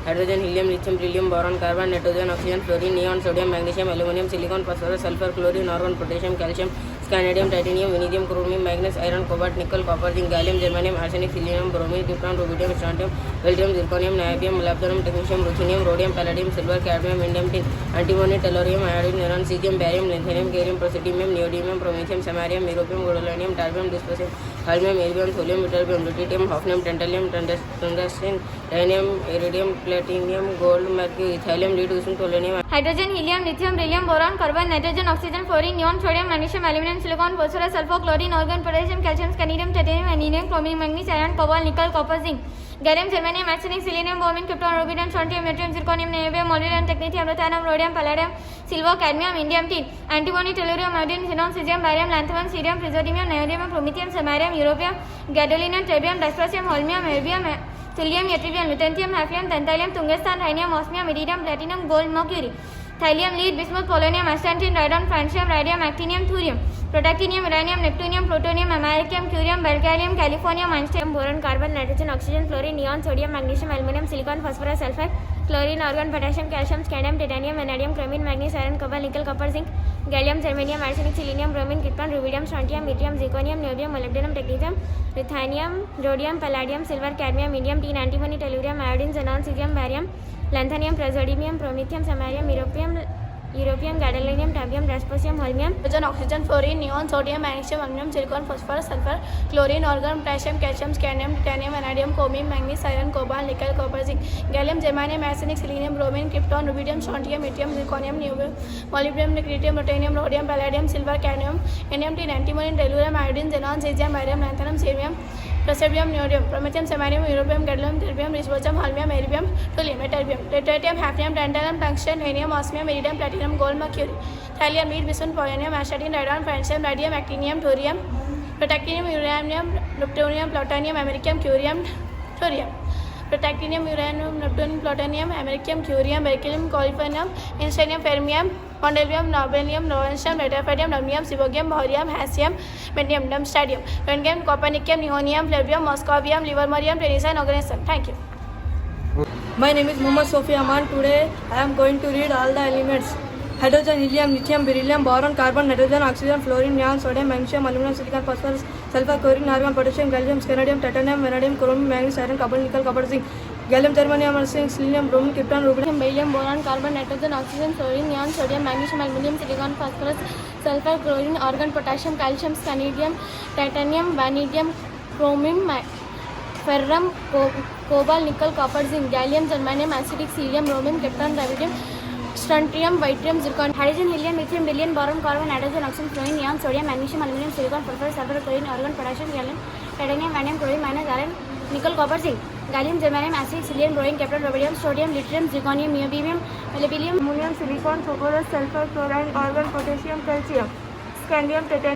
Hydrogen, helium, lithium, beryllium, boron, carbon, nitrogen, oxygen, fluorine, neon, sodium, magnesium, aluminium, silicon, phosphorus, sulphur, chlorine, argon, potassium, calcium, scandium, titanium, vanadium, chromium, manganese, iron, cobalt, nickel, copper, zinc, gallium, germanium, arsenic, selenium, bromine, krypton, rubidium, strontium, Belgium, zirconium, niobium, molybdenum, technetium, ruthenium, rhodium, palladium, silver, cadmium, indium, tin, antimony, tellurium, iodine, neon, caesium, barium, lithium, cerium, praseodymium, neodymium, promethium, samarium, europium, gadolinium, terbium, dysprosium, holmium, erbium, thulium, इटर्बियम, luteum, hafnium, tantalum, tungsten, titanium, iridium, platinum, gold, mercury, thallium, lead, polonium, hydrogen, helium, lithium, beryllium, boron, carbon, nitrogen, oxygen, fluorine, neon, sodium, magnesium, aluminium, silicon, phosphorus, sulphur, chlorine, argon, potassium, calcium, scandium, titanium, vanadium, chromium, manganese, iron, cobalt, nickel, copper, zinc, gallium, germanium, arsenic, selenium, bromine, krypton, rubidium, strontium, yttrium, zirconium, niobium, molybdenum, technetium, ruthenium, rhodium, palladium, silver, cadmium, indium, tin, antimony, tellurium, iodine, xenon, caesium, barium, lanthanum, cerium, प्रिजोडियम, neodymium, promethium, samarium, europium, gadolinium, terbium, dysprosium, holmium, erbium, thulium, ytterbium, lutetium, hafnium, tantalum, tungsten, rhenium, osmium, iridium, platinum, gold, mercury, thallium, lead, bismuth, polonium, astatine, radon, francium, radium, actinium, thorium, protactinium, uranium, neptunium, plutonium, americium, curium, berkelium, californium, Einstein, boron, carbon, nitrogen, oxygen, fluorine, neon, sodium, magnesium, aluminium, silicon, phosphorus, sulphur, chlorine, argon, potassium, calcium, scandium, titanium, vanadium, chromium, manganese, iron, cobalt, nickel, copper, zinc, gallium, germanium, arsenic, selenium, bromine, krypton, rubidium, strontium, lithium, zirconium, neodymium, molybdenum, technetium, ruthenium, rhodium, palladium, silver, cadmium, indium, tin, antimony, tellurium, iodine, xenon, caesium, barium, lanthanum, praseodymium, promethium, samarium, europium, gadolinium, terbium, dysprosium, holmium, hydrogen, oxygen, fluorine, neon, sodium, magnesium, aluminium, silicon, phosphorus, sulphur, chlorine, argon, potassium, calcium, scandium, titanium, vanadium, chromium, manganese, iron, cobalt, nickel, copper, zinc, gallium, germanium, arsenic, selenium, bromine, krypton, rubidium, strontium, lithium, zirconium, molybdenum, tritium, ruthenium, rhodium, palladium, silver, cadmium, indium, tin, antimony, tellurium, iodine, xenon, caesium, barium, lanthanum, cerium, praseodymium, neodymium, promethium, samarium, europium, gadolinium, terbium, dysprosium, holmium, erbium, thulium, ytterbium, tritium, hafnium, tantalum, tungsten, rhenium, osmium, iridium, platinum, gold, mercury, thallium, lead, bismuth, polonium, astatine, radon, francium, radium, actinium, thorium, protactinium, uranium, plutonium, plutonium, americium, curium, thorium, protactinium, uranium, neptunium, plutonium, americium, curium, beryllium, californium, einsteinium, fermium, mendelevium, nobelium, lawrencium, rutherfordium, नोमियम, seaborgium, bohrium, हैसियम, medium, darmstadtium, वेनगेम, copernicium, nihonium, flerovium, moscovium, livermorium, tennessine, oganesson. Thank you. My name is Muhammad Sofi Aman. Today I am going to read all the elements: hydrogen, helium, lithium, beryllium, boron, carbon, nitrogen, oxygen, fluorine, neon, sodium, magnesium, aluminum, silicon, phosphorus, sulfur, chlorine, argon, potassium, calcium, scandium, titanium, vanadium, chromium, manganese, iron, copper, nickel, copper, zinc, gallium, germanium, arsenic, selenium, bromine, krypton, rubidium, beryllium, boron, carbon, nitrogen, oxygen, fluorine, neon, sodium, magnesium, aluminium, silicon, phosphorus, sulphur, chlorine, argon, potassium, calcium, scandium, titanium, vanadium, chromium, ferrum, cobalt, nickel, copper, zinc, gallium, germanium, acidic, selenium, bromine, krypton, rubidium, strontium, yttrium, zircon, hydrogen, helium, lithium, beryllium, boron, carbon, nitrogen, oxygen, fluorine, neon, sodium, magnesium, aluminium, silicon, phosphorus, sulphur, chlorine, argon, potassium, gallium, titanium, vanadium, chlorine, manganese, iron, nickel, copper, zinc, gallium, germanium, acid, selenium, bromine, krypton, rubidium, sodium, lithium, zirconium, niobium, molybdenum, ammonium, silicon, phosphorus, sulphur, chloride, argon, potassium, calcium, scandium, titanium.